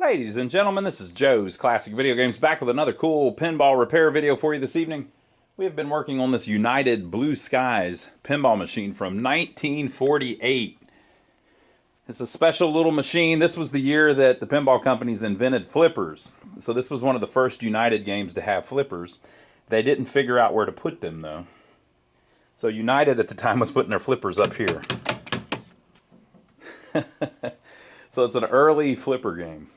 Ladies and gentlemen, this is Joe's Classic Video Games, back with another cool pinball repair video for you this evening. We have been working on this United Blue Skies pinball machine from 1948. It's a special little machine. This was the year that the pinball companies invented flippers. So this was one of the first United games to have flippers. They didn't figure out where to put them, though. So United at the time was putting their flippers up here. So it's an early flipper game.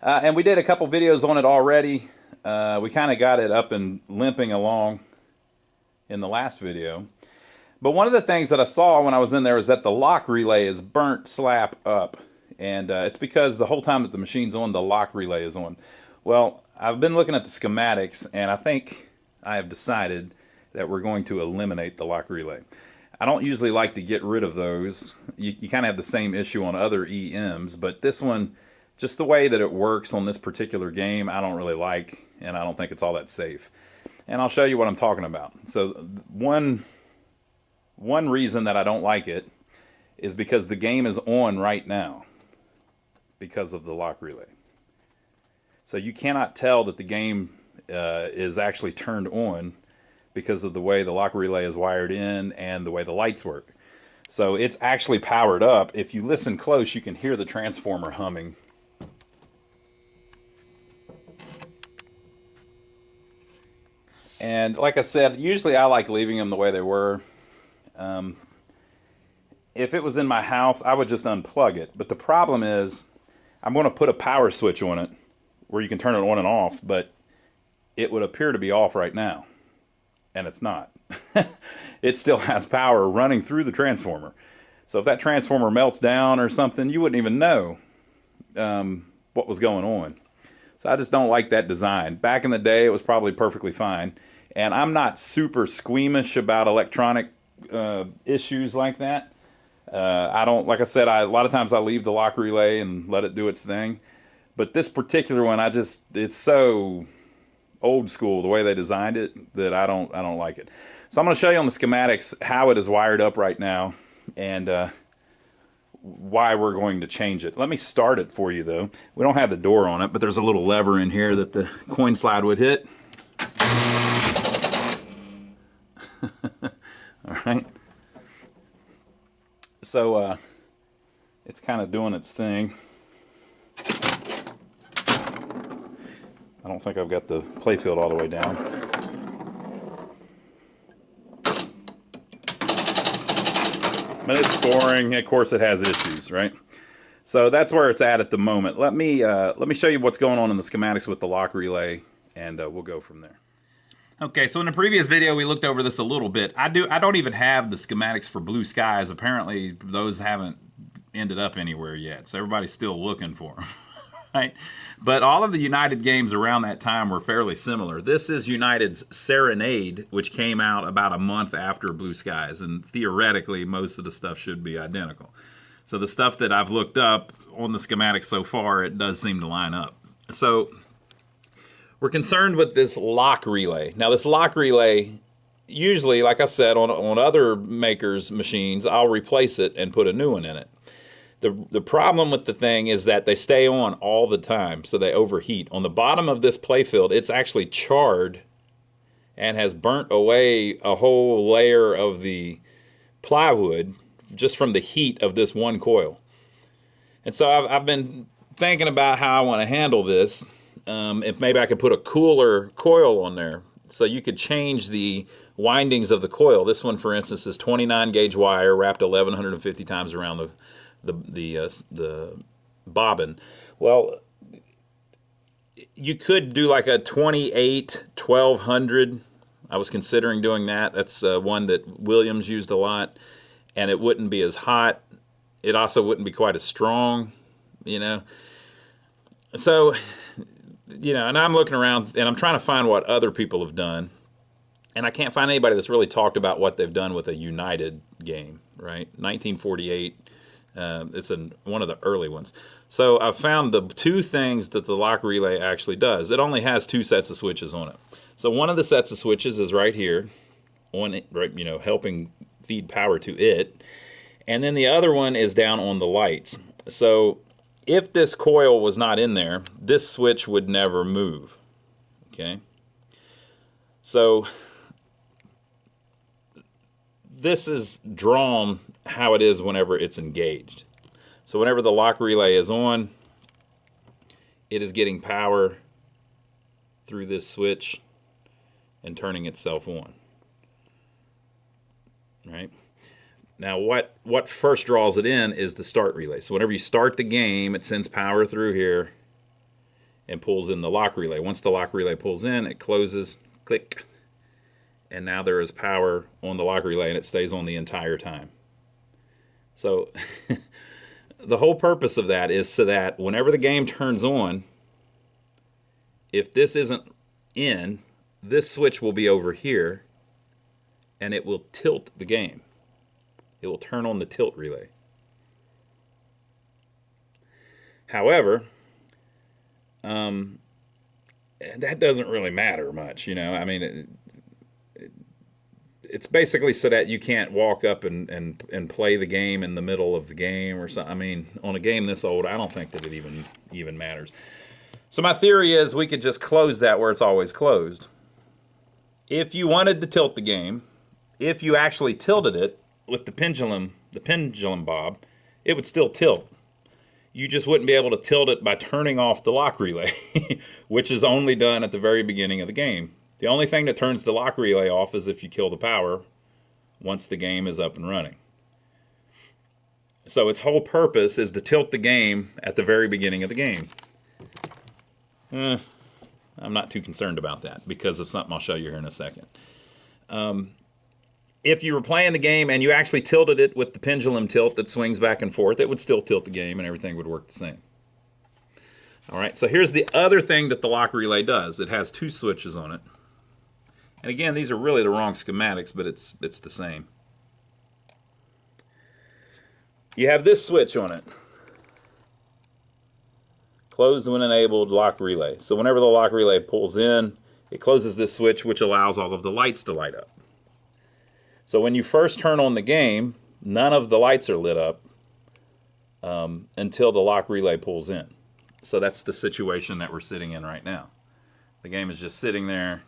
And we did a couple videos on it already. We kind of got it up and limping along in the last video. But one of the things that I saw when I was in there is that the lock relay is burnt slap up. And it's because the whole time that the machine's on, the lock relay is on. Well, I've been looking at the schematics, and I think I have decided that we're going to eliminate the lock relay. I don't usually like to get rid of those. You kind of have the same issue on other EMs, but this one, just the way that it works on this particular game, I don't really like, and I don't think it's all that safe. And I'll show you what I'm talking about. So one reason that I don't like it is because the game is on right now because of the lock relay. So you cannot tell that the game is actually turned on because of the way the lock relay is wired in and the way the lights work. So it's actually powered up. If you listen close, you can hear the transformer humming. And like I said, usually I like leaving them the way they were. If it was in my house, I would just unplug it. But the problem is, I'm going to put a power switch on it where you can turn it on and off, but it would appear to be off right now. And it's not. It still has power running through the transformer. So if that transformer melts down or something, you wouldn't even know what was going on. So I just don't like that design. Back in the day, it was probably perfectly fine. And I'm not super squeamish about electronic issues like that. I don't, like I said, a lot of times I leave the lock relay and let it do its thing. But this particular one, it's so old school the way they designed it that I don't like it. So I'm going to show you on the schematics how it is wired up right now and why we're going to change it. Let me start it for you though. We don't have the door on it, but there's a little lever in here that the coin slide would hit. All right. So it's kind of doing its thing. I don't think I've got the playfield all the way down. But it's scoring. Of course, it has issues, right? So that's where it's at the moment. Let me show you what's going on in the schematics with the lock relay, and we'll go from there. Okay, so in the previous video, we looked over this a little bit. I don't even have the schematics for Blue Skies. Apparently, those haven't ended up anywhere yet, so everybody's still looking for them, right? But all of the United games around that time were fairly similar. This is United's Serenade, which came out about a month after Blue Skies, and theoretically, most of the stuff should be identical. So the stuff that I've looked up on the schematics so far, it does seem to line up. So we're concerned with this lock relay. Now this lock relay, usually, like I said, on other makers' machines, I'll replace it and put a new one in it. The problem with the thing is that they stay on all the time, so they overheat. On the bottom of this playfield, it's actually charred and has burnt away a whole layer of the plywood just from the heat of this one coil. And so I've been thinking about how I want to handle this. If maybe I could put a cooler coil on there so you could change the windings of the coil. This one, for instance, is 29 gauge wire wrapped 1150 times around the bobbin. Well, you could do like a 28 1200. I was considering doing that. That's one that Williams used a lot, and it wouldn't be as hot. It also wouldn't be quite as strong, you know. So, you know, and I'm looking around and I'm trying to find what other people have done, and I can't find anybody that's really talked about what they've done with a United game, right? 1948. It's one of the early ones. So I've found the two things that the lock relay actually does. It only has two sets of switches on it. So one of the sets of switches is right here, on it, right, you know, helping feed power to it, and then the other one is down on the lights. So if this coil was not in there, this switch would never move. Okay? So this is drawn how it is whenever it's engaged. So whenever the lock relay is on, it is getting power through this switch and turning itself on. Right? Now what first draws it in is the start relay. So whenever you start the game, it sends power through here and pulls in the lock relay. Once the lock relay pulls in, it closes, click, and now there is power on the lock relay and it stays on the entire time. So the whole purpose of that is so that whenever the game turns on, if this isn't in, this switch will be over here and it will tilt the game. It will turn on the tilt relay. However, that doesn't really matter much, you know. I mean, it's basically so that you can't walk up and play the game in the middle of the game or something. I mean, on a game this old, I don't think that it even matters. So my theory is we could just close that where it's always closed. If you wanted to tilt the game, if you actually tilted it with the pendulum bob, it would still tilt. You just wouldn't be able to tilt it by turning off the lock relay, which is only done at the very beginning of the game. The only thing that turns the lock relay off is if you kill the power once the game is up and running. So its whole purpose is to tilt the game at the very beginning of the game. I'm not too concerned about that because of something I'll show you here in a second. If you were playing the game and you actually tilted it with the pendulum tilt that swings back and forth, it would still tilt the game and everything would work the same. All right, so here's the other thing that the lock relay does. It has two switches on it. And again, these are really the wrong schematics, but it's the same. You have this switch on it. Closed when enabled lock relay. So whenever the lock relay pulls in, it closes this switch, which allows all of the lights to light up. So when you first turn on the game, none of the lights are lit up until the lock relay pulls in. So that's the situation that we're sitting in right now. The game is just sitting there.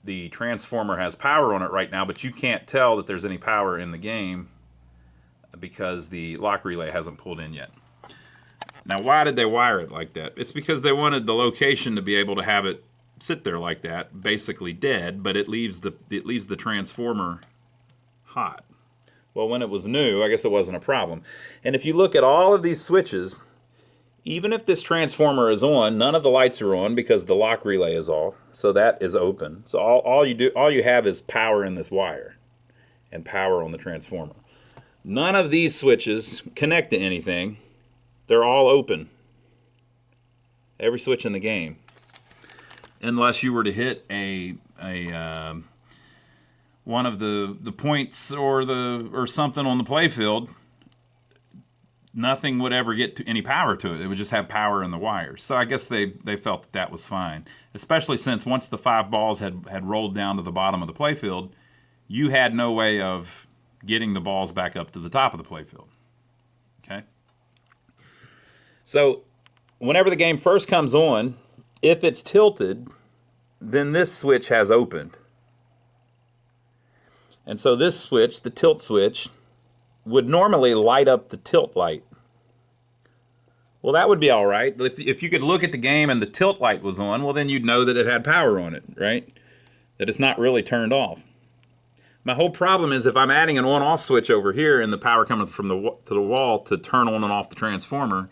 The transformer has power on it right now, but you can't tell that there's any power in the game because the lock relay hasn't pulled in yet. Now, why did they wire it like that? It's because they wanted the location to be able to have it sit there like that, basically dead, but it leaves the transformer hot. Well, when it was new, I guess it wasn't a problem. And if you look at all of these switches, even if this transformer is on, none of the lights are on because the lock relay is off, so that is open. So all you have is power in this wire and power on the transformer. None of these switches connect to anything. They're all open. Every switch in the game. Unless you were to hit one of the points or something on the playfield, nothing would ever get any power to it. It would just have power in the wires. So I guess they felt that was fine, especially since once the 5 balls had rolled down to the bottom of the playfield, you had no way of getting the balls back up to the top of the playfield. Okay. So whenever the game first comes on, if it's tilted, then this switch has opened. And so this switch, the tilt switch, would normally light up the tilt light. Well, that would be all right. If you could look at the game and the tilt light was on, well, then you'd know that it had power on it, right? That it's not really turned off. My whole problem is if I'm adding an on-off switch over here and the power coming from to the wall to turn on and off the transformer,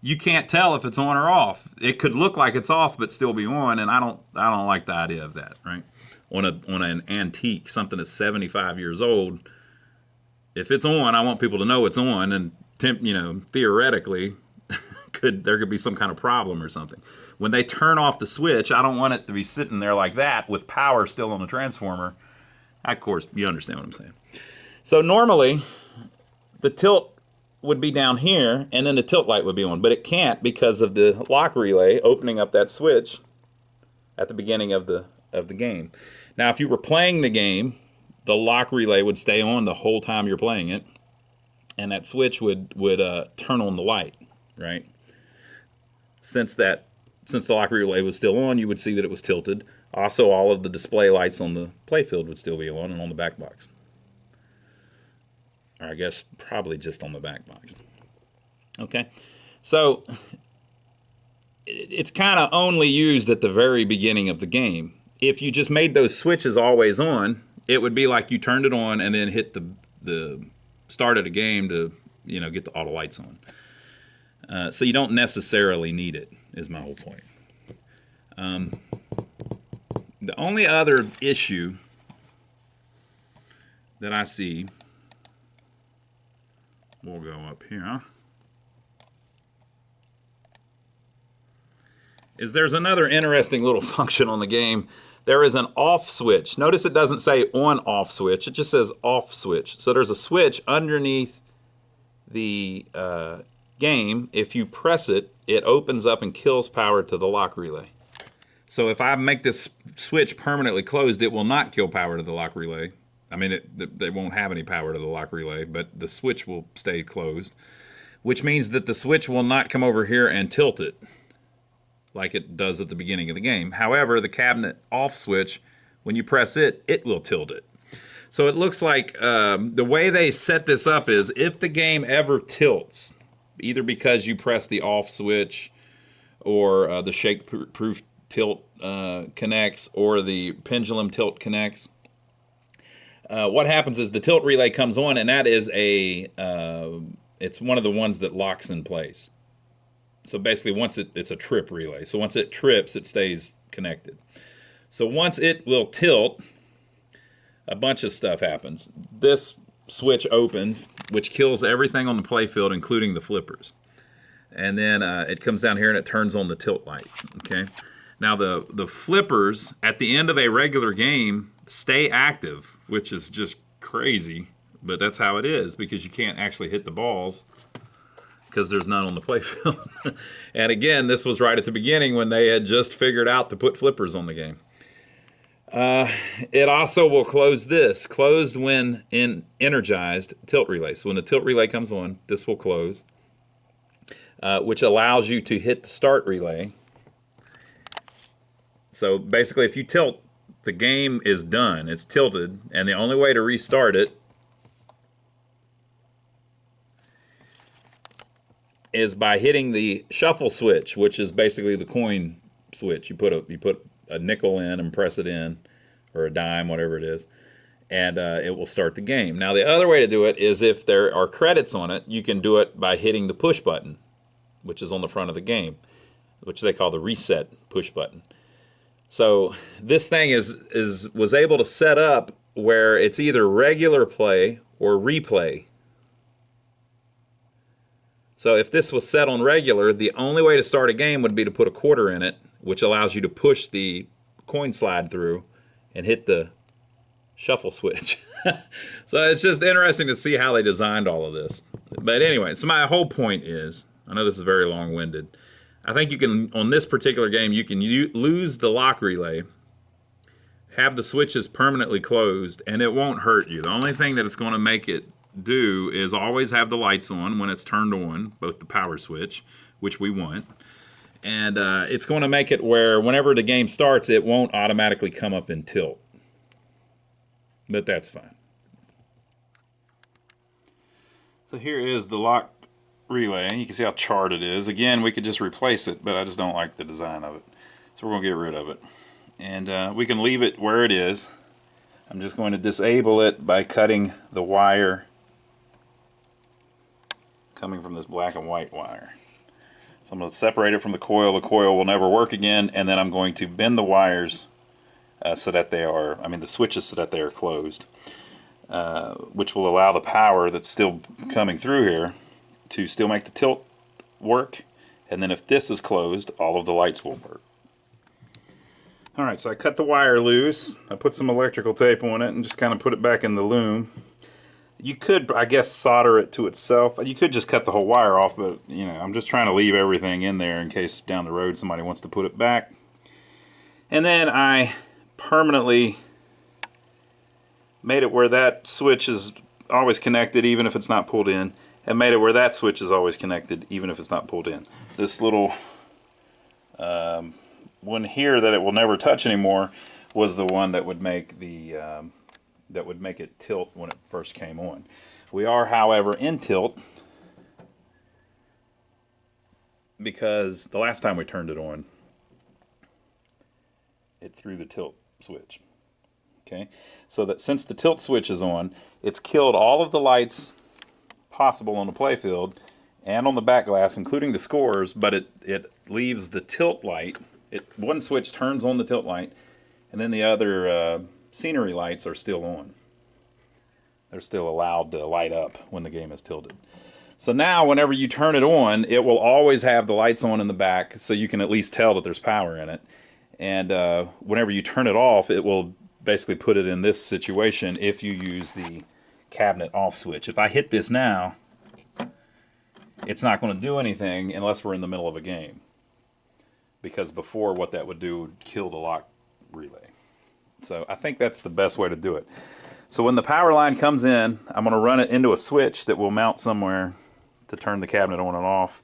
you can't tell if it's on or off. It could look like it's off but still be on, and I don't like the idea of that, right? On an antique, something that's 75 years old, if it's on, I want people to know it's on, and theoretically, there could be some kind of problem or something. When they turn off the switch, I don't want it to be sitting there like that with power still on the transformer. Of course, you understand what I'm saying. So normally, the tilt would be down here, and then the tilt light would be on. But it can't because of the lock relay opening up that switch at the beginning of the game. Now, if you were playing the game, the lock relay would stay on the whole time you're playing it. and that switch would turn on the light, right? Since the lock relay was still on, you would see that it was tilted. Also, all of the display lights on the playfield would still be on and on the back box. Or I guess probably just on the back box. Okay, so it's kind of only used at the very beginning of the game. If you just made those switches always on, it would be like you turned it on and then hit the start of the game to get all the lights on. So you don't necessarily need it, is my whole point. The only other issue that I see, we'll go up here, is there's another interesting little function on the game. There is an off switch. Notice it doesn't say on off switch, it just says off switch. So there's a switch underneath the game. If you press it, it opens up and kills power to the lock relay. So if I make this switch permanently closed, it will not kill power to the lock relay. I mean, they won't have any power to the lock relay, but the switch will stay closed, which means that the switch will not come over here and tilt it like it does at the beginning of the game. However, the cabinet off switch, when you press it, it will tilt it. So it looks like the way they set this up is if the game ever tilts, either because you press the off switch or the shake-proof tilt connects or the pendulum tilt connects, what happens is the tilt relay comes on, and that is it's one of the ones that locks in place. So basically, once it's a trip relay. So once it trips, it stays connected. So once it will tilt, a bunch of stuff happens. This switch opens, which kills everything on the playfield, including the flippers. And then it comes down here and it turns on the tilt light. Okay. Now the flippers at the end of a regular game stay active, which is just crazy, but that's how it is because you can't actually hit the balls because there's none on the playfield. And again, this was right at the beginning when they had just figured out to put flippers on the game. It also will close this. Closed when in energized tilt relay. So when the tilt relay comes on, this will close, which allows you to hit the start relay. So basically, if you tilt, the game is done. It's tilted, and the only way to restart it is by hitting the shuffle switch, which is basically the coin switch. You put a nickel in and press it in, or a dime, whatever it is, and it will start the game. Now, the other way to do it is if there are credits on it, you can do it by hitting the push button, which is on the front of the game, which they call the reset push button. So this thing was able to set up where it's either regular play or replay. So if this was set on regular, the only way to start a game would be to put a quarter in it, which allows you to push the coin slide through and hit the shuffle switch. So it's just interesting to see how they designed all of this. But anyway, so my whole point is, I know this is very long-winded, I think you can, on this particular game, you can lose the lock relay, have the switches permanently closed, and it won't hurt you. The only thing that it's going to make it do is always have the lights on when it's turned on, both the power switch, which we want, and it's going to make it where whenever the game starts, it won't automatically come up in tilt. But that's fine. So here is the lock relay. You can see how charred it is. Again, we could just replace it, but I just don't like the design of it. So we're going to get rid of it. And we can leave it where it is. I'm just going to disable it by cutting the wire coming from this black and white wire. So I'm going to separate it from the coil. The coil will never work again, and then I'm going to bend the wires so that they are, the switches so that they are closed, which will allow the power that's still coming through here to still make the tilt work, and then if this is closed, all of the lights will work. Alright, so I cut the wire loose, I put some electrical tape on it and just kind of put it back in the loom. You could, I guess, solder it to itself. You could just cut the whole wire off, but I'm just trying to leave everything in there in case down the road somebody wants to put it back. And then I permanently made it where that switch is always connected even if it's not pulled in. and made it where that switch is always connected, even if it's not pulled in. This little one here that it will never touch anymore was the one that would make the that would make it tilt when it first came on. We are, however, in tilt because the last time we turned it on, it threw the tilt switch. Okay, so that since the tilt switch is on, it's killed all of the lights possible on the playfield and on the back glass, including the scores, but it leaves the tilt light. One switch turns on the tilt light, and then the other scenery lights are still on. They're still allowed to light up when the game is tilted. So now whenever you turn it on, it will always have the lights on in the back, so you can at least tell that there's power in it. And whenever you turn it off, it will basically put it in this situation if you use the cabinet off switch. If I hit this now, it's not going to do anything unless we're in the middle of a game. Because before, what that would do would kill the lock relay. So I think that's the best way to do it. So when the power line comes in, I'm going to run it into a switch that will mount somewhere to turn the cabinet on and off.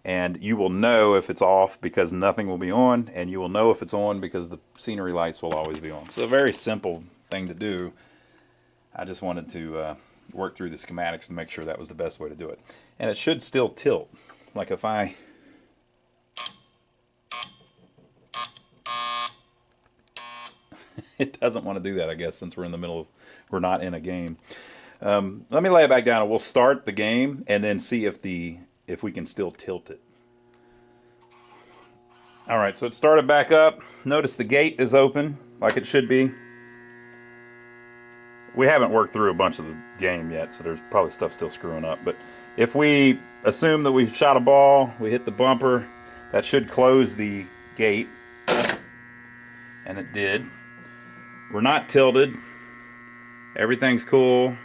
And you will know if it's off because nothing will be on, and you will know if it's on because the scenery lights will always be on. So a very simple thing to do. I just wanted to work through the schematics to make sure that was the best way to do it. And it should still tilt. Like if I... It doesn't want to do that, I guess, since we're in the middle of... We're not in a game. Let me lay it back down and we'll start the game and then see if we can still tilt it. Alright, so it started back up. Notice the gate is open, like it should be. We haven't worked through a bunch of the game yet, so there's probably stuff still screwing up. But if we assume that we've shot a ball, we hit the bumper, that should close the gate. And it did. We're not tilted. Everything's cool.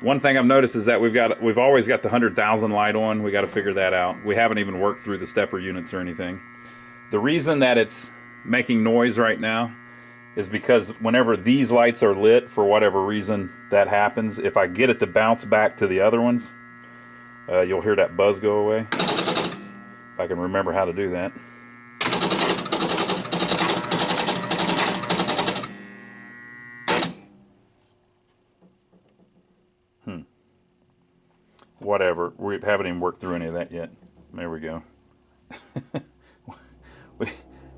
One thing I've noticed is that we've always got the 100,000 light on. We got to figure that out. We haven't even worked through the stepper units or anything. The reason that it's making noise right now is because whenever these lights are lit, for whatever reason that happens, if I get it to bounce back to the other ones, you'll hear that buzz go away. If I can remember how to do that. Whatever. We haven't even worked through any of that yet. There we go.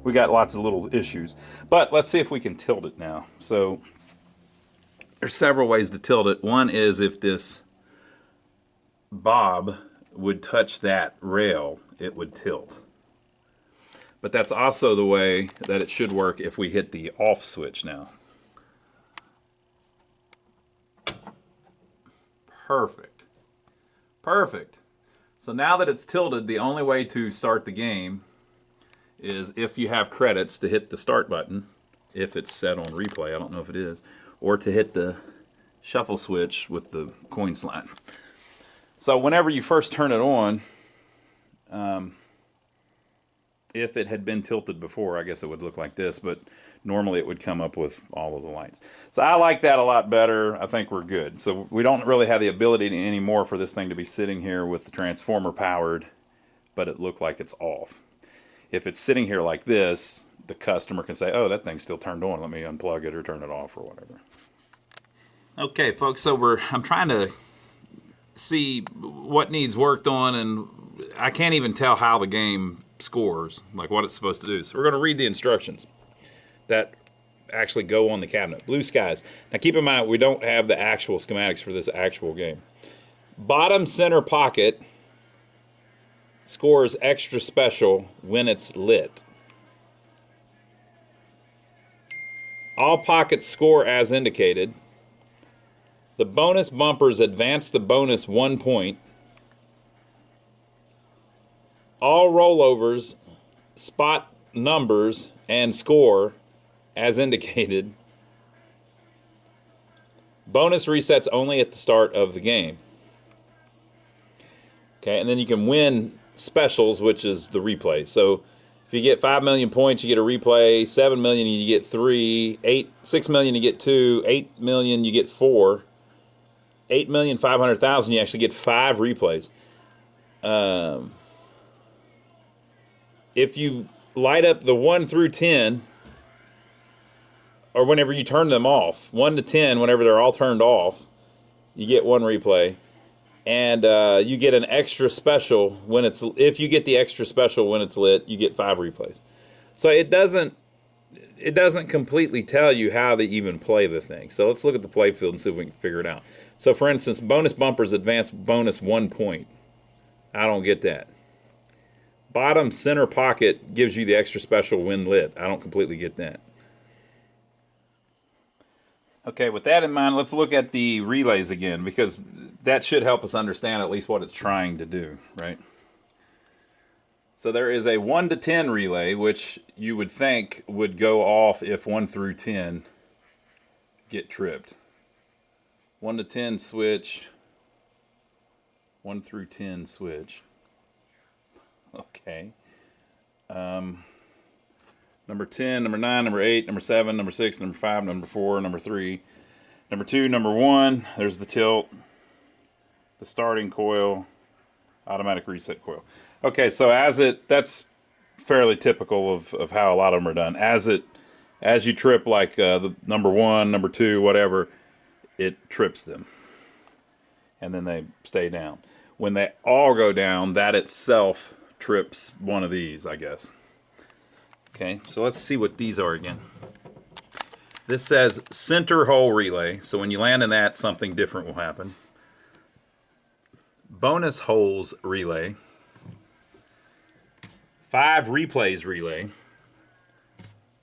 we got lots of little issues. But let's see if we can tilt it now. So there's several ways to tilt it. One is if this bob would touch that rail, it would tilt. But that's also the way that it should work if we hit the off switch now. Perfect. Perfect. So now that it's tilted, the only way to start the game is if you have credits to hit the start button, if it's set on replay, I don't know if it is, or to hit the shuffle switch with the coin slot. So whenever you first turn it on, if it had been tilted before, I guess it would look like this, but normally it would come up with all of the lights. So I like that a lot better. I think we're good. So we don't really have the ability anymore for this thing to be sitting here with the transformer powered, but it looked like it's off. If it's sitting here like this, the customer can say, oh, that thing's still turned on. Let me unplug it or turn it off or whatever. Okay, folks, so I'm trying to see what needs worked on, and I can't even tell how the game scores, like what it's supposed to do. So we're going to read the instructions that actually go on the cabinet. Blue skies. Now keep in mind, we don't have the actual schematics for this actual game. Bottom center pocket scores extra special when it's lit. All pockets score as indicated. The bonus bumpers advance the bonus 1 point. All rollovers spot numbers and score as indicated. Bonus resets only at the start of the game. Okay, and then you can win specials, which is the replay. So if you get 5 million points, you get a replay. 7 million, you get 3. 6 million, you get 2. 8 million, you get 4. 8,500,000, you actually get 5 replays. If you light up the 1 through 10, or whenever you turn them off, 1 to 10, whenever they're all turned off, you get 1 replay. And you get an extra special when it's, if you get the extra special when it's lit, you get 5 replays. So it doesn't completely tell you how to even play the thing. So let's look at the play field and see if we can figure it out. So for instance, bonus bumpers advance bonus 1 point. I don't get that. Bottom center pocket gives you the extra special when lit. I don't completely get that. Okay, with that in mind, let's look at the relays again, because that should help us understand at least what it's trying to do, right? So there is a 1 to 10 relay, which you would think would go off if 1 through 10 get tripped. 1 to 10 switch. 1 through 10 switch. Okay. Number 10, number 9, number 8, number 7, number 6, number 5, number 4, number 3, number 2, number 1. There's the tilt, the starting coil, automatic reset coil. Okay, so that's fairly typical of how a lot of them are done. As you trip, like the number 1, number 2, whatever, it trips them, and then they stay down. When they all go down, that itself trips one of these, I guess. Okay, so let's see what these are again. This says center hole relay, so when you land in that, something different will happen. Bonus holes relay. 5 replays relay.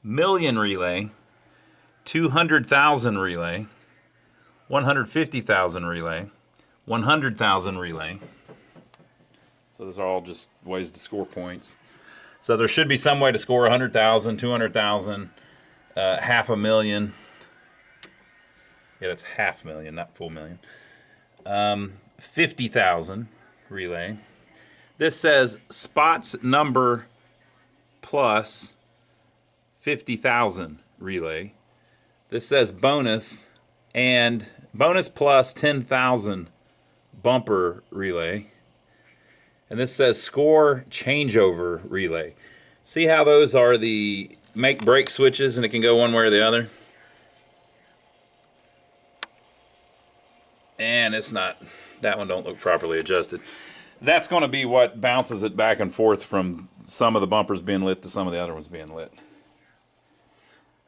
Million relay. 200,000 relay. 150,000 relay. 100,000 relay. So those are all just ways to score points. So there should be some way to score 100,000, 200,000, 500,000. Yeah, that's 500,000, not full million. 50,000 relay. This says spots number plus 50,000 relay. This says bonus and bonus plus 10,000 bumper relay. And this says score changeover relay. See how those are the make break switches and it can go one way or the other? And it's not, that one don't look properly adjusted. That's going to be what bounces it back and forth from some of the bumpers being lit to some of the other ones being lit.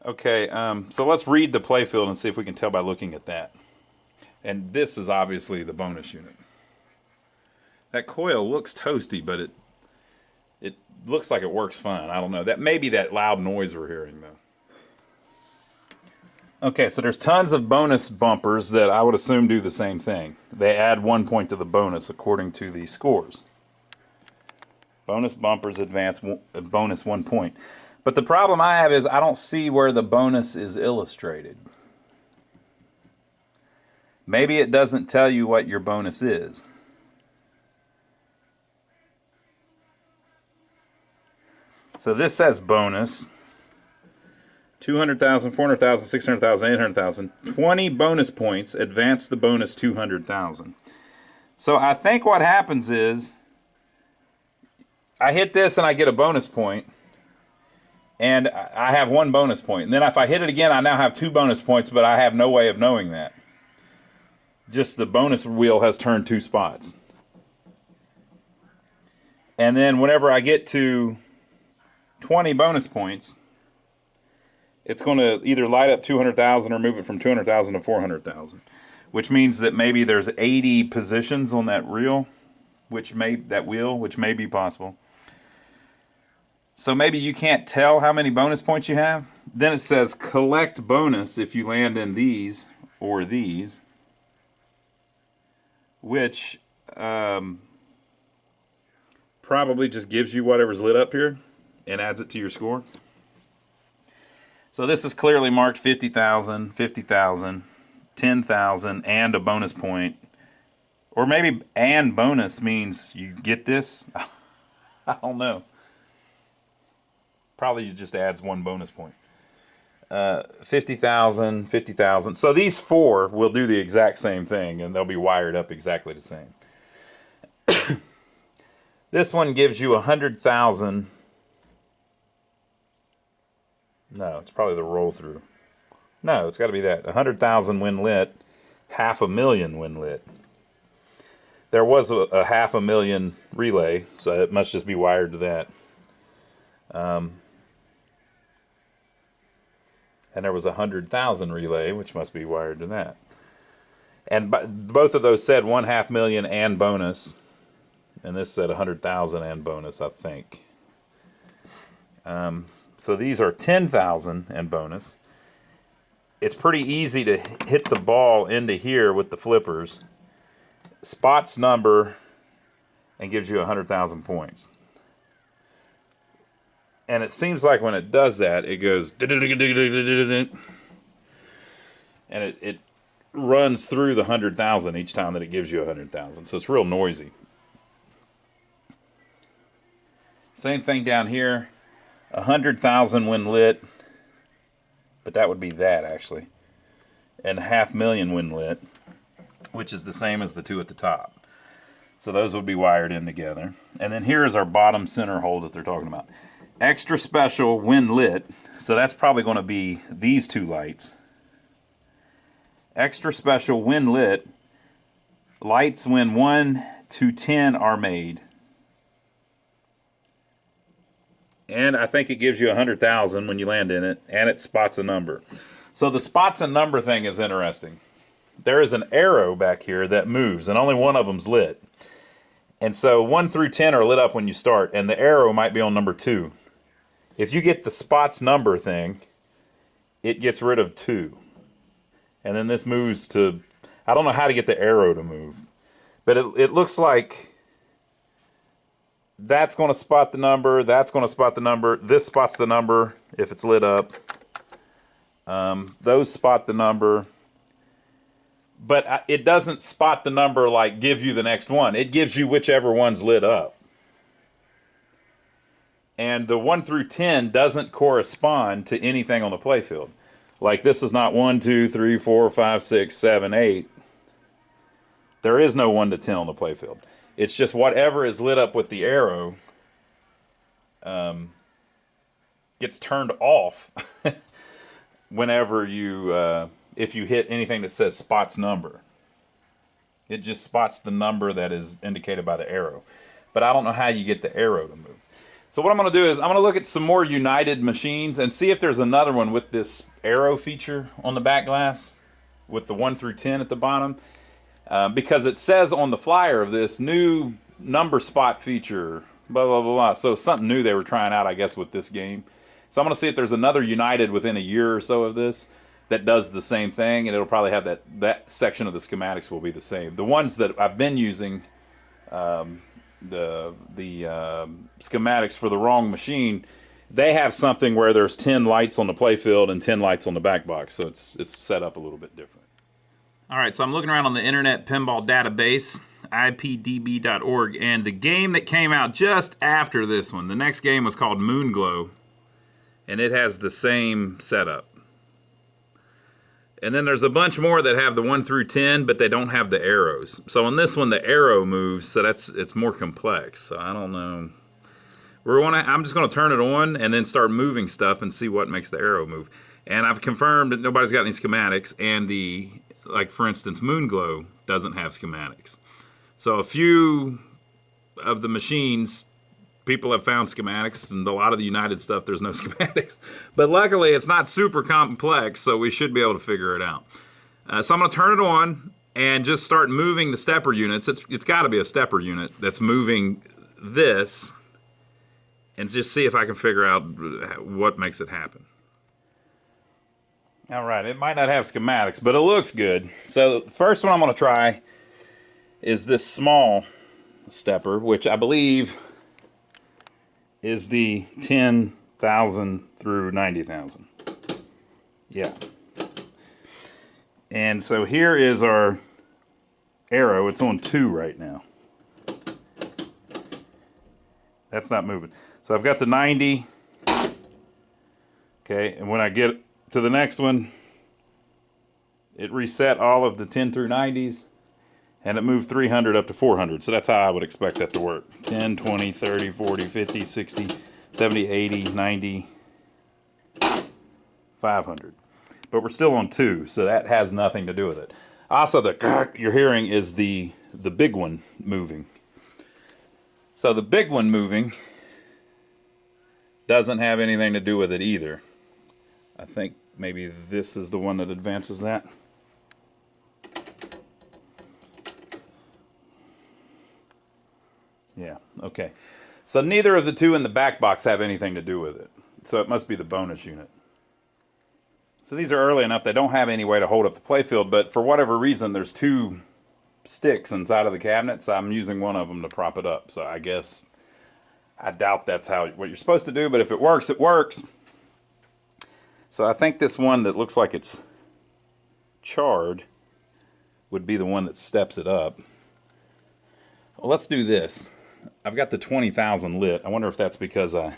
Okay, so let's read the playfield and see if we can tell by looking at that. And this is obviously the bonus unit. That coil looks toasty, but it looks like it works fine. I don't know. That may be that loud noise we're hearing, though. Okay, so there's tons of bonus bumpers that I would assume do the same thing. They add 1 point to the bonus according to the scores. Bonus bumpers advance bonus 1 point. But the problem I have is I don't see where the bonus is illustrated. Maybe it doesn't tell you what your bonus is. So this says bonus, 200,000, 400,000, 600,000, 800,000. 20 bonus points advance the bonus 200,000. So I think what happens is I hit this and I get a bonus point, and I have 1 bonus point. And then if I hit it again, I now have 2 bonus points, but I have no way of knowing that. Just the bonus wheel has turned 2 spots. And then whenever I get to 20 bonus points, it's going to either light up 200,000 or move it from 200,000 to 400,000, which means that maybe there's 80 positions on that wheel, which may be possible. So maybe you can't tell how many bonus points you have. Then it says collect bonus if you land in these or these, which probably just gives you whatever's lit up here and adds it to your score. So this is clearly marked 50,000, 50,000, 10,000, and a bonus point. Or maybe and bonus means you get this. I don't know. Probably just adds 1 bonus point. 50,000, 50,000. So these four will do the exact same thing, and they'll be wired up exactly the same. This one gives you 100,000. No, it's probably the roll through. No, it's got to be that. 100,000 when lit, 500,000 when lit. There was a 500,000 relay, so it must just be wired to that. And there was 100,000 relay, which must be wired to that. And both of those said 500,000 and bonus. And this said 100,000 and bonus, I think. So these are 10,000 and bonus. It's pretty easy to hit the ball into here with the flippers. Spots number and gives you 100,000 points. And it seems like when it does that, it goes and it runs through the 100,000 each time that it gives you 100,000. So it's real noisy. Same thing down here, 100,000 when lit, but that would be that actually, and 500,000 when lit, which is the same as the two at the top. So those would be wired in together. And then here is our bottom center hole that they're talking about. Extra special when lit, so that's probably going to be these two lights. Extra special when lit, lights when 1 to 10 are made. And I think it gives you 100,000 when you land in it, and it spots a number. So the spots and number thing is interesting. There is an arrow back here that moves, and only one of them's lit. And so 1 through 10 are lit up when you start, and the arrow might be on number 2. If you get the spots number thing, it gets rid of 2. And then this moves to, I don't know how to get the arrow to move, but it looks like that's going to spot the number, that's going to spot the number, this spots the number if it's lit up. Those spot the number. But it doesn't spot the number like give you the next one. It gives you whichever one's lit up. And the 1 through 10 doesn't correspond to anything on the playfield. Like this is not 1, 2, 3, 4, 5, 6, 7, 8. There is no 1 to 10 on the playfield. It's just whatever is lit up with the arrow gets turned off whenever you, if you hit anything that says spots number. It just spots the number that is indicated by the arrow. But I don't know how you get the arrow to move. So what I'm going to do is I'm going to look at some more United machines and see if there's another one with this arrow feature on the back glass with the 1 through 10 at the bottom. Because it says on the flyer of this new number spot feature, blah, blah, blah, blah. So something new they were trying out, I guess, with this game. So I'm going to see if there's another United within a year or so of this that does the same thing, and it'll probably have that section of the schematics will be the same. The ones that I've been using, the schematics for the wrong machine, they have something where there's 10 lights on the playfield and 10 lights on the back box, so it's set up a little bit different. All right, so I'm looking around on the Internet Pinball Database, ipdb.org, and the game that came out just after this one, the next game was called Moonglow, and it has the same setup. And then there's a bunch more that have the 1 through 10, but they don't have the arrows. So on this one, the arrow moves, so it's more complex. So I don't know. I'm just going to turn it on and then start moving stuff and see what makes the arrow move. And I've confirmed that nobody's got any schematics, and like for instance, Moonglow doesn't have schematics. So a few of the machines, people have found schematics, and a lot of the United stuff, there's no schematics. But luckily, it's not super complex, so we should be able to figure it out. So I'm going to turn it on and just start moving the stepper units. It's got to be a stepper unit that's moving this, and just see if I can figure out what makes it happen. All right, it might not have schematics, but it looks good. So the first one I'm going to try is this small stepper, which I believe is the 10,000 through 90,000. Yeah. And so here is our arrow. It's on 2 right now. That's not moving. So I've got the 90. Okay, and when I get to the next one. It reset all of the 10 through 90s, and it moved 300 up to 400. So that's how I would expect that to work. 10, 20, 30, 40, 50, 60, 70, 80, 90, 500. But we're still on 2, so that has nothing to do with it. Also, the you're hearing is the big one moving. So the big one moving doesn't have anything to do with it either. I think maybe this is the one that advances that. Yeah, okay. So neither of the two in the back box have anything to do with it. So it must be the bonus unit. So these are early enough, they don't have any way to hold up the playfield, but for whatever reason, there's 2 sticks inside of the cabinet, so I'm using one of them to prop it up. So I guess, I doubt that's what you're supposed to do, but if it works, it works. So I think this one that looks like it's charred would be the one that steps it up. Well, let's do this. I've got the 20,000 lit. I wonder if that's because I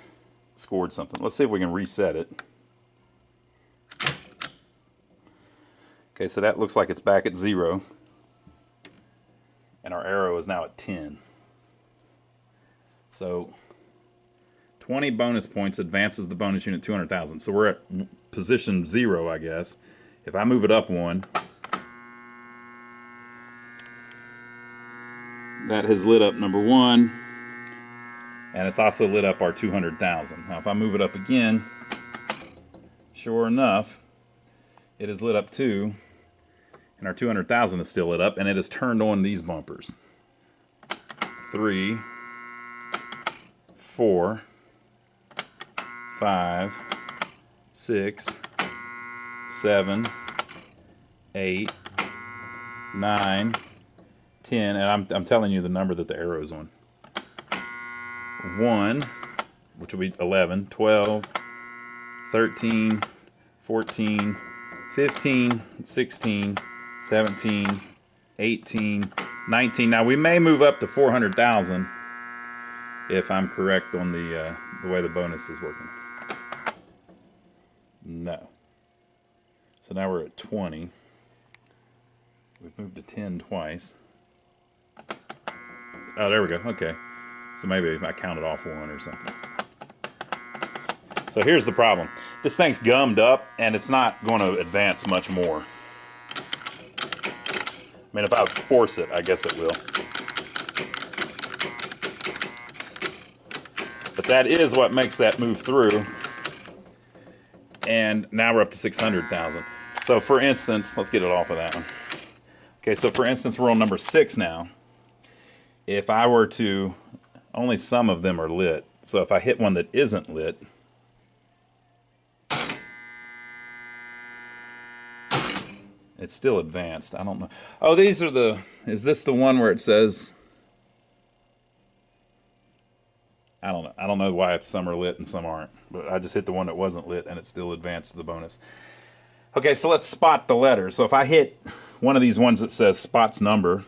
scored something. Let's see if we can reset it. Okay, so that looks like it's back at 0. And our arrow is now at 10. So 20 bonus points advances the bonus unit 200,000. So we're at position 0, I guess. If I move it up 1, that has lit up number 1, and it's also lit up our 200,000. Now if I move it up again, sure enough, it is lit up 2, and our 200,000 is still lit up, and it has turned on these bumpers. 3, 4, 5, 6, 7, 8, 9, 10, and I'm telling you the number that the arrow's on. 1, which will be 11, 12, 13, 14, 15, 16, 17, 18, 19. Now we may move up to 400,000 if I'm correct on the way the bonus is working. No. So now we're at 20. We've moved to 10 twice. Oh, there we go. Okay. So maybe I counted off 1 or something. So here's the problem. This thing's gummed up, and it's not going to advance much more. I mean, if I force it, I guess it will. But that is what makes that move through. And now we're up to 600,000. So for instance, let's get it off of that one. Okay, so for instance, we're on number 6 now. If I were to, only some of them are lit. So if I hit one that isn't lit, it's still advanced. I don't know. Oh, these are the, is this the one where it says, I don't know. I don't know why some are lit and some aren't. But I just hit the one that wasn't lit and it still advanced the bonus. Okay, so let's spot the letters. So if I hit one of these ones that says spots number,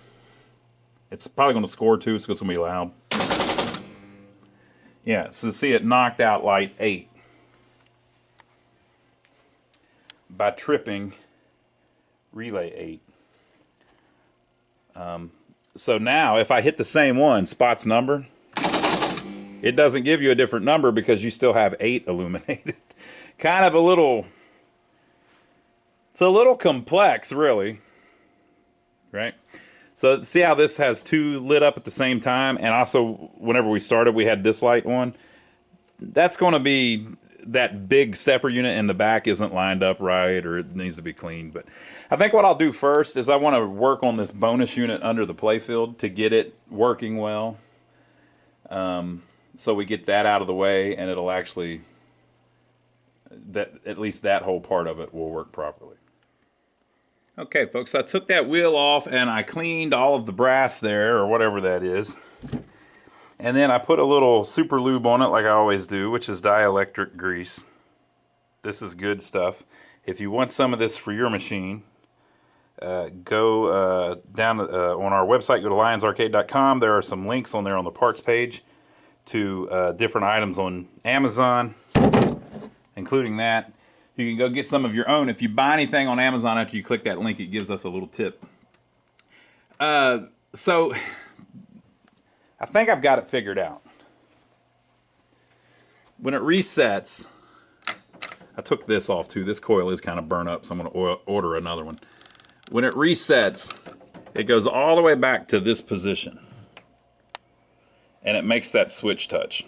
it's probably going to score 2. It's going to be loud. Yeah, so see, it knocked out light 8 by tripping relay 8. So now if I hit the same one, spots number, it doesn't give you a different number because you still have 8 illuminated. Kind of a little, it's a little complex, really, right? So see how this has 2 lit up at the same time, and also whenever we started we had this light on. That's going to be, that big stepper unit in the back isn't lined up right, or it needs to be cleaned. But I think what I'll do first is I want to work on this bonus unit under the playfield to get it working well. So we get that out of the way, and it'll actually, that at least that whole part of it will work properly. Okay, folks, I took that wheel off and I cleaned all of the brass there, or whatever that is. And then I put a little super lube on it like I always do, which is dielectric grease. This is good stuff. If you want some of this for your machine, go down on our website, go to lionsarcade.com. There are some links on there on the parts page to different items on Amazon, including that. You can go get some of your own. If you buy anything on Amazon after you click that link, it gives us a little tip. So I think I've got it figured out. When it resets, I took this off too. This coil is kind of burnt up, so I'm going to order another one. When it resets, it goes all the way back to this position. And it makes that switch touch.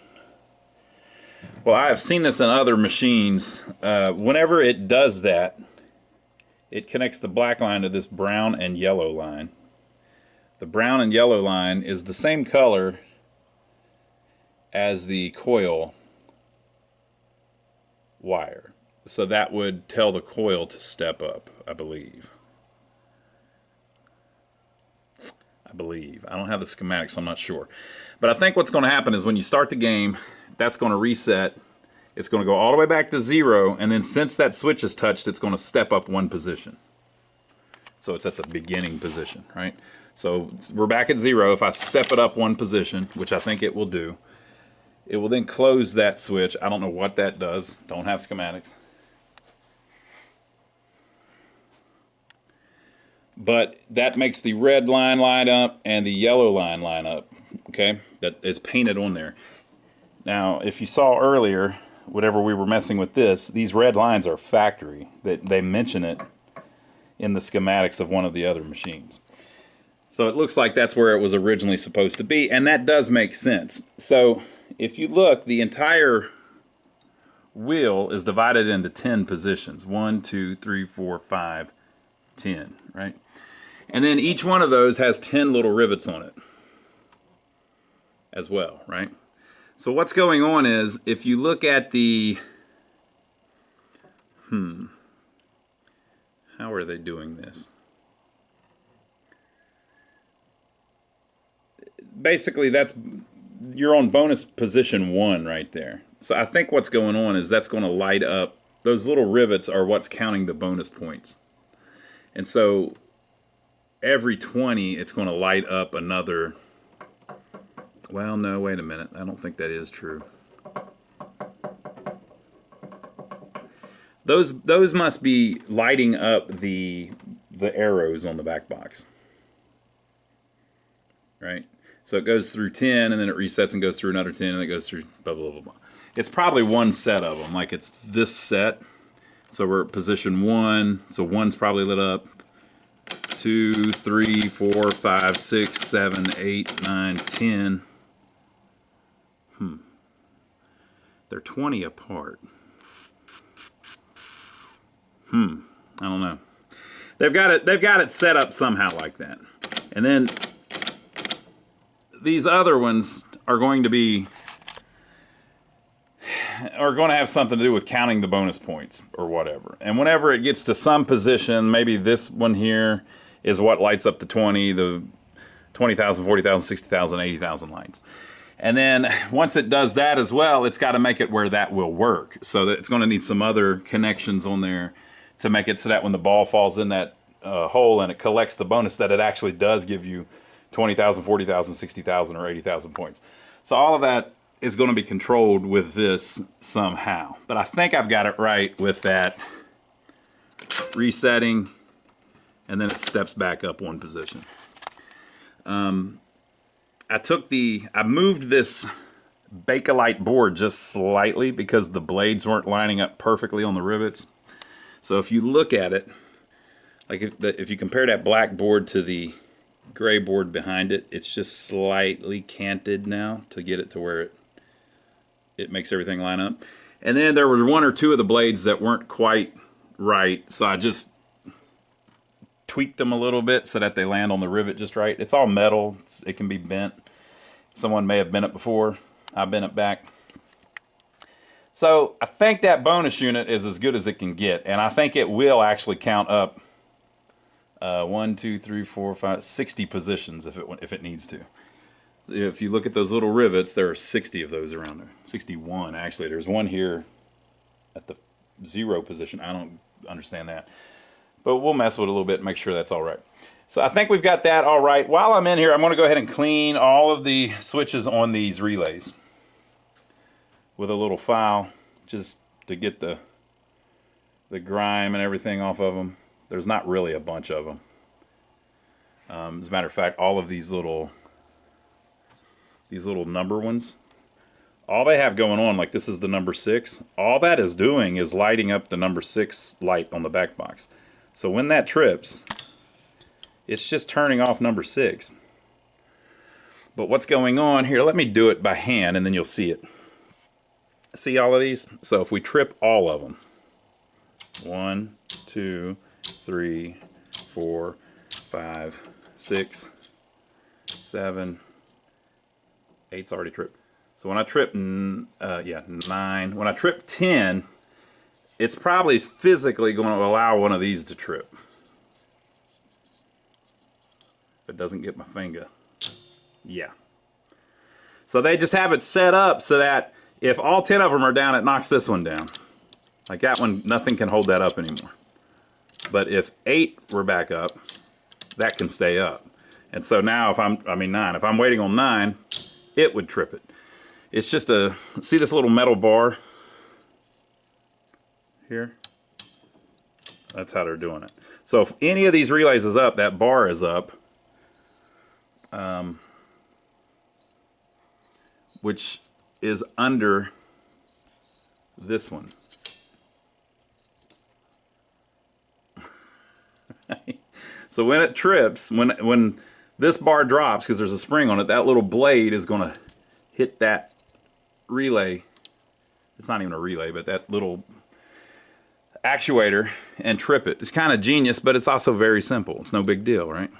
Well, I have seen this in other machines. Whenever it does that, it connects the black line to this brown and yellow line. The brown and yellow line is the same color as the coil wire. So that would tell the coil to step up, I believe. I don't have the schematics, so I'm not sure. But I think what's going to happen is when you start the game, that's going to reset. It's going to go all the way back to 0, and then since that switch is touched, it's going to step up 1 position. So it's at the beginning position, right? So we're back at 0. If I step it up 1 position, which I think it will do, it will then close that switch. I don't know what that does. Don't have schematics. But that makes the red line line up and the yellow line line up, okay? That is painted on there. Now, if you saw earlier, whenever we were messing with this, these red lines are factory. They mention it in the schematics of one of the other machines. So it looks like that's where it was originally supposed to be, and that does make sense. So if you look, the entire wheel is divided into 10 positions. 1, 2, 3, 4, 5, 10, right? And then each one of those has 10 little rivets on it as well, right? So what's going on is, if you look at the, how are they doing this? Basically, you're on bonus position 1 right there. So I think what's going on is that's going to light up, those little rivets are what's counting the bonus points. And so every 20, it's going to light up another. Well, no, wait a minute. I don't think that is true. Those must be lighting up the arrows on the back box. Right? So it goes through 10, and then it resets and goes through another 10, and it goes through blah, blah, blah, blah. It's probably one set of them. Like it's this set. So we're at position 1. So 1's probably lit up. 2, 3, 4, 5, 6, 7, 8, 9, 10. They're 20 apart. I don't know. They've got it set up somehow like that. And then these other ones are going to have something to do with counting the bonus points or whatever. And whenever it gets to some position, maybe this one here is what lights up the 20, the 20,000, 40,000, 60,000, 80,000 lights. And then once it does that as well, it's got to make it where that will work. So that it's going to need some other connections on there to make it so that when the ball falls in that hole and it collects the bonus, that it actually does give you 20,000, 40,000, 60,000, or 80,000 points. So all of that is going to be controlled with this somehow. But I think I've got it right with that resetting, and then it steps back up 1 position. I moved this Bakelite board just slightly because the blades weren't lining up perfectly on the rivets. So if you look at it, like if you compare that black board to the gray board behind it, it's just slightly canted now to get it to where it makes everything line up. And then there were 1 or 2 of the blades that weren't quite right, so I just tweaked them a little bit so that they land on the rivet just right. It's all metal. It can be bent. Someone may have bent it before. I bent it back. So I think that bonus unit is as good as it can get, and I think it will actually count up 1, 2, 3, 4, 5, 60 positions if it needs to. If you look at those little rivets, there are 60 of those around there. 61, actually. There's one here at the 0 position. I don't understand that. But we'll mess with it a little bit and make sure that's all right. So I think we've got that all right. While I'm in here, I'm going to go ahead and clean all of the switches on these relays with a little file just to get the the grime and everything off of them. There's not really a bunch of them. As a matter of fact, all of these little number ones, all they have going on, like this is the number 6, all that is doing is lighting up the number 6 light on the back box. So when that trips, it's just turning off number 6. But what's going on here, let me do it by hand and then you'll see it. See all of these? So if we trip all of them, 1, 2, 3, 4, 5, 6, 7, 8's already tripped. So when I trip, 9, when I trip 10, it's probably physically going to allow one of these to trip. If it doesn't get my finger. Yeah. So they just have it set up so that if all 10 of them are down, it knocks this one down. Like that one, nothing can hold that up anymore. But if 8 were back up, that can stay up. And so now if 9, if I'm waiting on 9, it would trip it. It's just see this little metal bar here? That's how they're doing it. So if any of these relays is up, that bar is up. Which is under this one. So when it trips, when this bar drops, because there's a spring on it, that little blade is going to hit that relay. It's not even a relay, but that little actuator and trip it. It's kind of genius, but it's also very simple. It's no big deal, right?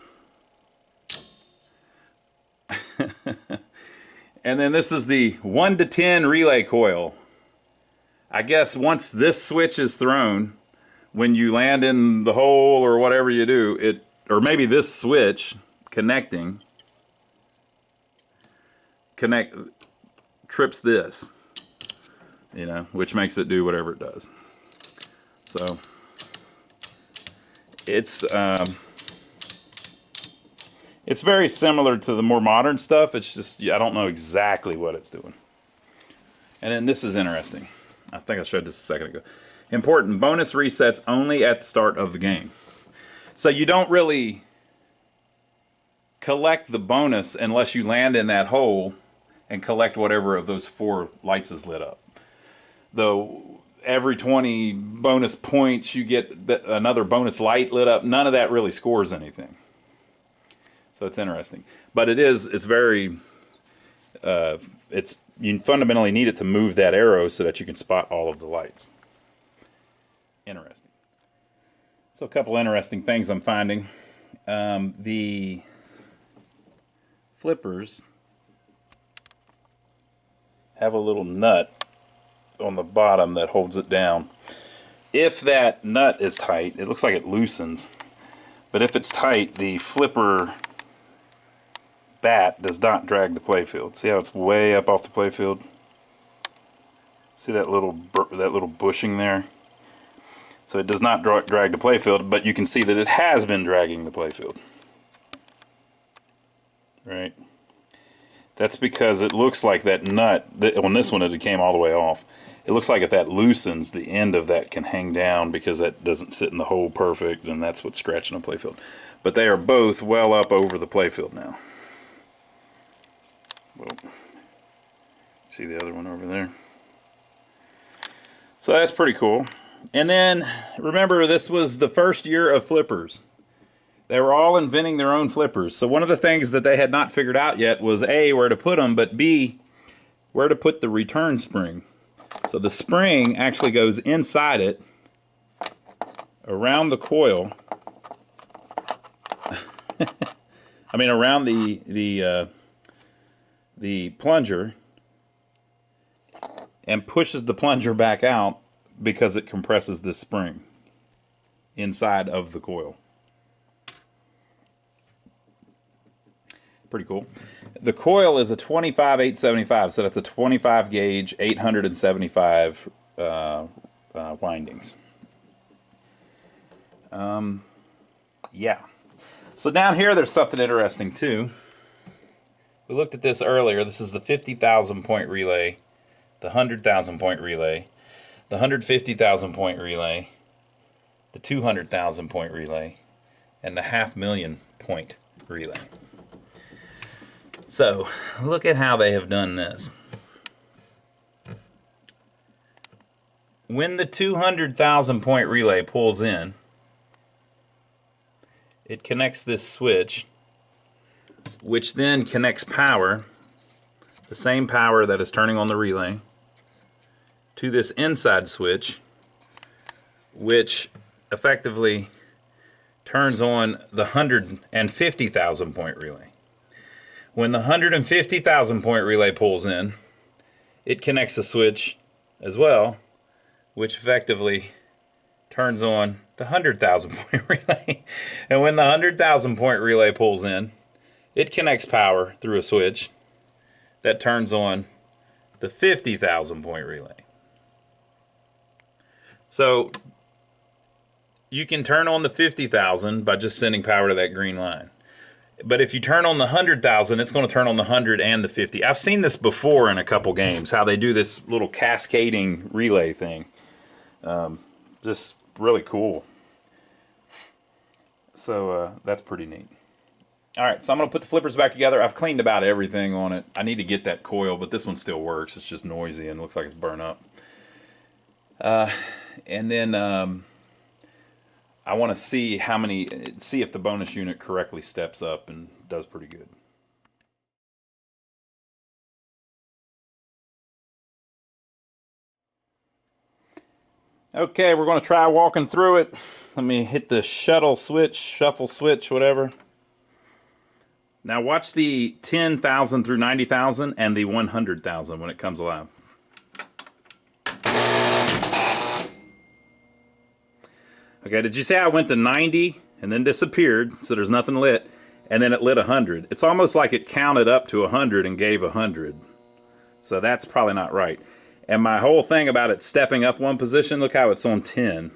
And then this is the 1 to 10 relay coil. I guess once this switch is thrown, when you land in the hole or whatever you do, or maybe this switch connecting trips this, which makes it do whatever it does. So it's very similar to the more modern stuff. It's just I don't know exactly what it's doing. And then this is interesting. I think I showed this a second ago. Important, bonus resets only at the start of the game. So you don't really collect the bonus unless you land in that hole and collect whatever of those 4 lights is lit up. Though every 20 bonus points you get another bonus light lit up, none of that really scores anything. So it's interesting. But it's very, you fundamentally need it to move that arrow so that you can spot all of the lights. Interesting. So a couple interesting things I'm finding. The flippers have a little nut on the bottom that holds it down. If that nut is tight, it looks like it loosens. But if it's tight, the flipper bat does not drag the playfield. See how it's way up off the playfield? See that little bushing there? So it does not drag the playfield, but you can see that it has been dragging the playfield. Right? That's because it looks like that nut, on this one it came all the way off. It looks like if that loosens, the end of that can hang down because that doesn't sit in the hole perfect, and that's what's scratching the playfield. But they are both well up over the playfield now. Well, see the other one over there? So that's pretty cool. And then, remember, this was the first year of flippers. They were all inventing their own flippers. So one of the things that they had not figured out yet was A, where to put them, but B, where to put the return spring. So the spring actually goes inside it, around the coil. I mean, around the plunger, and pushes the plunger back out because it compresses this spring inside of the coil. Pretty cool. The coil is a 25-875, so that's a 25 gauge, 875 windings. Yeah. So down here there's something interesting too. We looked at this earlier. This is the 50,000 point relay, the 100,000 point relay, the 150,000 point relay, the 200,000 point relay, and the 500,000 point relay. So look at how they have done this. When the 200,000 point relay pulls in, it connects this switch, which then connects power, the same power that is turning on the relay, to this inside switch, which effectively turns on the 150,000 point relay. When the 150,000 point relay pulls in, it connects a switch as well, which effectively turns on the 100,000 point relay. And when the 100,000 point relay pulls in, it connects power through a switch that turns on the 50,000 point relay. So you can turn on the 50,000 by just sending power to that green line. But if you turn on the 100,000, it's going to turn on the 100 and the 50. I've seen this before in a couple games, how they do this little cascading relay thing. Just really cool. So that's pretty neat. All right, so I'm going to put the flippers back together. I've cleaned about everything on it. I need to get that coil, but this one still works. It's just noisy and looks like it's burnt up. And then I want to see if the bonus unit correctly steps up and does pretty good. Okay, we're going to try walking through it. Let me hit the shuffle switch, whatever. Now watch the 10,000 through 90,000 and the 100,000 when it comes alive. Okay, did you say I went to 90 and then disappeared, so there's nothing lit, and then it lit 100? It's almost like it counted up to 100 and gave 100. So that's probably not right. And my whole thing about it stepping up one position, look how it's on 10.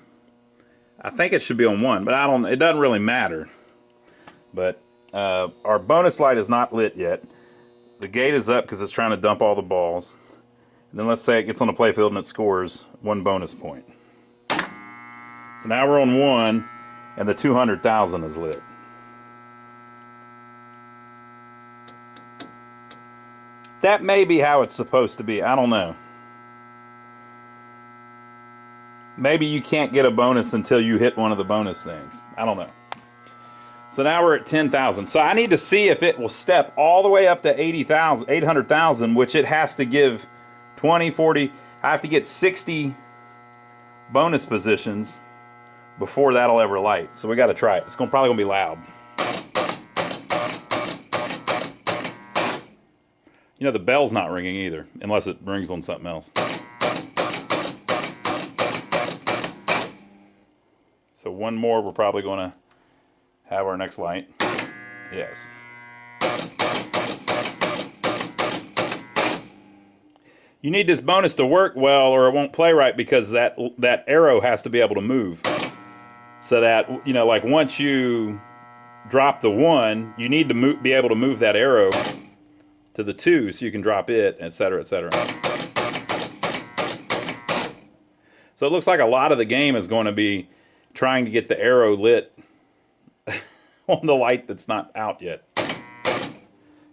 I think it should be on 1, but it doesn't really matter. But our bonus light is not lit yet. The gate is up because it's trying to dump all the balls. And then let's say it gets on the playfield and it scores 1 bonus point. So now we're on 1, and the 200,000 is lit. That may be how it's supposed to be. I don't know. Maybe you can't get a bonus until you hit one of the bonus things. I don't know. So now we're at 10,000. So I need to see if it will step all the way up to 800,000, which it has to give 20, 40. I have to get 60 bonus positions before that'll ever light. So we got to try it. It's probably going to be loud. You know, the bell's not ringing either, unless it rings on something else. So one more, we're probably going to have our next light. Yes. You need this bonus to work well or it won't play right, because that arrow has to be able to move. So that, you know, like once you drop the 1, you need to be able to move that arrow to the 2 so you can drop it, etc., etc. So it looks like a lot of the game is going to be trying to get the arrow lit on the light that's not out yet.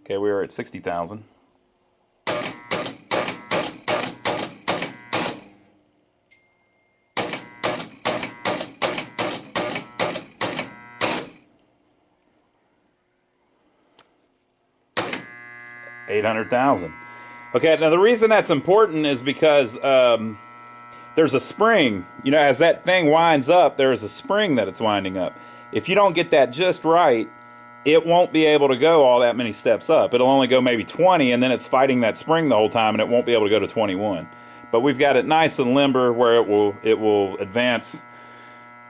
Okay, we are at 60,000. $800,000. Okay, now the reason that's important is because there's a spring. You know, as that thing winds up, there is a spring that it's winding up. If you don't get that just right, it won't be able to go all that many steps up. It'll only go maybe 20, and then it's fighting that spring the whole time, and it won't be able to go to 21. But we've got it nice and limber where it will advance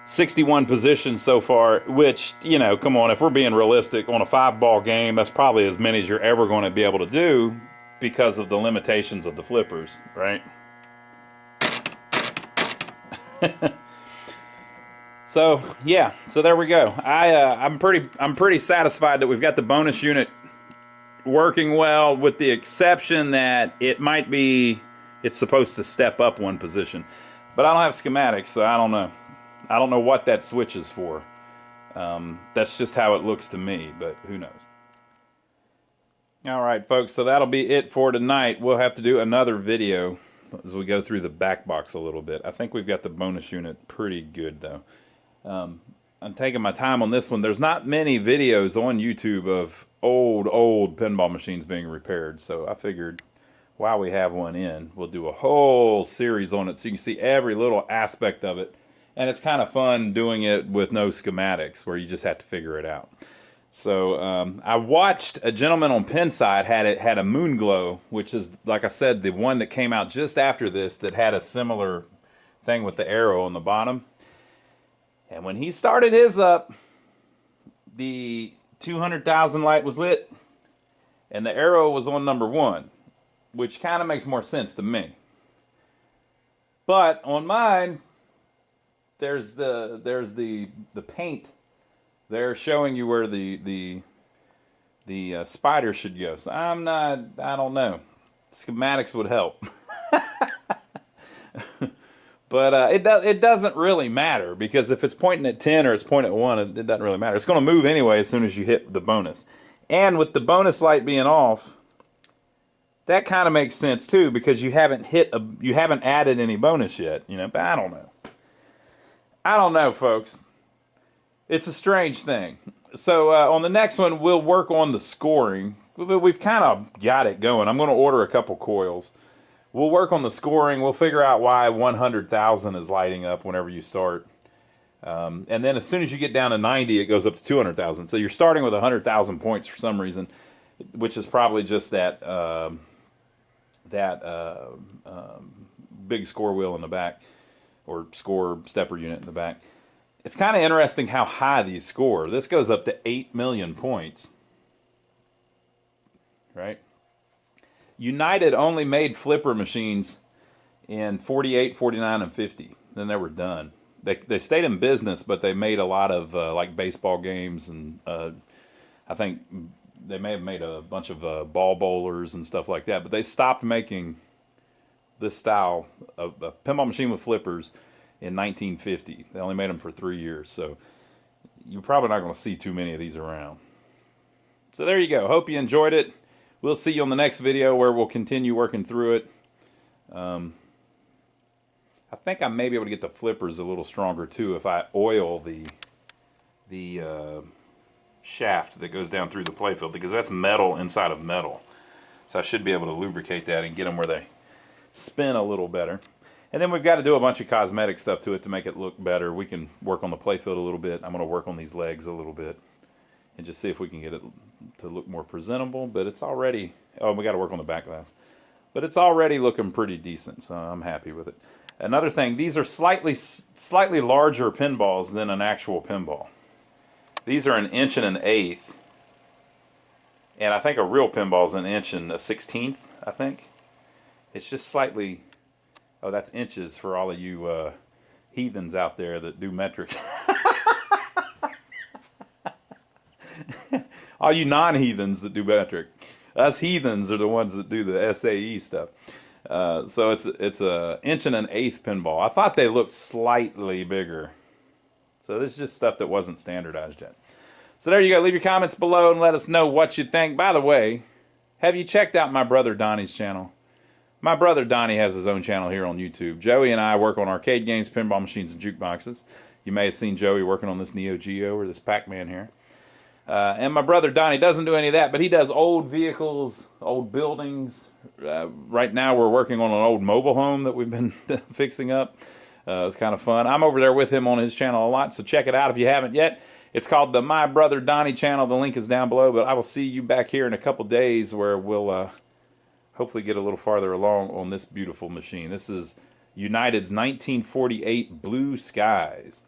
61 positions so far, which, you know, come on, if we're being realistic, on a 5-ball game, that's probably as many as you're ever going to be able to do because of the limitations of the flippers, right? So, yeah, so there we go. I'm pretty satisfied that we've got the bonus unit working well, with the exception that it's supposed to step up one position. But I don't have schematics, so I don't know. I don't know what that switch is for. That's just how it looks to me, but who knows. All right, folks, so that'll be it for tonight. We'll have to do another video as we go through the back box a little bit. I think we've got the bonus unit pretty good, though. I'm taking my time on this one. There's not many videos on YouTube of old pinball machines being repaired, so I figured while we have one in, we'll do a whole series on it so you can see every little aspect of it. And it's kind of fun doing it with no schematics, where you just have to figure it out. So I watched a gentleman on Pinside had a moon glow, which is, like I said, the one that came out just after this that had a similar thing with the arrow on the bottom. And when he started his up, the 200,000 light was lit, and the arrow was on number 1, which kind of makes more sense to me. But on mine, there's the paint there showing you where the spider should go. So I don't know. Schematics would help. But it doesn't really matter, because if it's pointing at 10 or it's pointing at 1, it doesn't really matter. It's going to move anyway as soon as you hit the bonus. And with the bonus light being off, that kind of makes sense too, because you haven't added any bonus yet, you know. But I don't know. I don't know, folks. It's a strange thing. So on the next one, we'll work on the scoring. We've kind of got it going. I'm going to order a couple coils. We'll work on the scoring. We'll figure out why 100,000 is lighting up whenever you start. And then as soon as you get down to 90, it goes up to 200,000. So you're starting with 100,000 points for some reason, which is probably just that big score wheel in the back, or score stepper unit in the back. It's kind of interesting how high these score. This goes up to 8 million points. Right? United only made flipper machines in 48, 49, and 50. Then they were done. They stayed in business, but they made a lot of like baseball games, and I think they may have made a bunch of ball bowlers and stuff like that. But they stopped making this style of a pinball machine with flippers in 1950. They only made them for 3 years, so you're probably not going to see too many of these around. So there you go. Hope you enjoyed it. We'll see you on the next video, where we'll continue working through it. I think I may be able to get the flippers a little stronger too if I oil the shaft that goes down through the playfield, because that's metal inside of metal. So I should be able to lubricate that and get them where they spin a little better. And then we've got to do a bunch of cosmetic stuff to it to make it look better. We can work on the playfield a little bit. I'm going to work on these legs a little bit and just see if we can get it to look more presentable. But it's already, oh, we got to work on the back glass. But it's already looking pretty decent, so I'm happy with it. Another thing, these are slightly larger pinballs than an actual pinball. These are 1 inch and 1/8. And I think a real pinball is 1 inch and 1/16, I think. It's just slightly, oh, that's inches for all of you heathens out there that do metric. All you non-heathens that do metric. Us heathens are the ones that do the SAE stuff. So it's a 1 inch and 1/8 pinball. I thought they looked slightly bigger. So this is just stuff that wasn't standardized yet. So there you go. Leave your comments below and let us know what you think. By the way, have you checked out my brother Donnie's channel? My brother Donnie has his own channel here on YouTube. Joey and I work on arcade games, pinball machines, and jukeboxes. You may have seen Joey working on this Neo Geo or this Pac-Man here. And my brother Donnie doesn't do any of that, but he does old vehicles, old buildings. Right now we're working on an old mobile home that we've been fixing up. It's kind of fun. I'm over there with him on his channel a lot, so check it out if you haven't yet. It's called the My Brother Donnie channel. The link is down below, but I will see you back here in a couple days, where we'll hopefully get a little farther along on this beautiful machine. This is United's 1948 Blue Skies.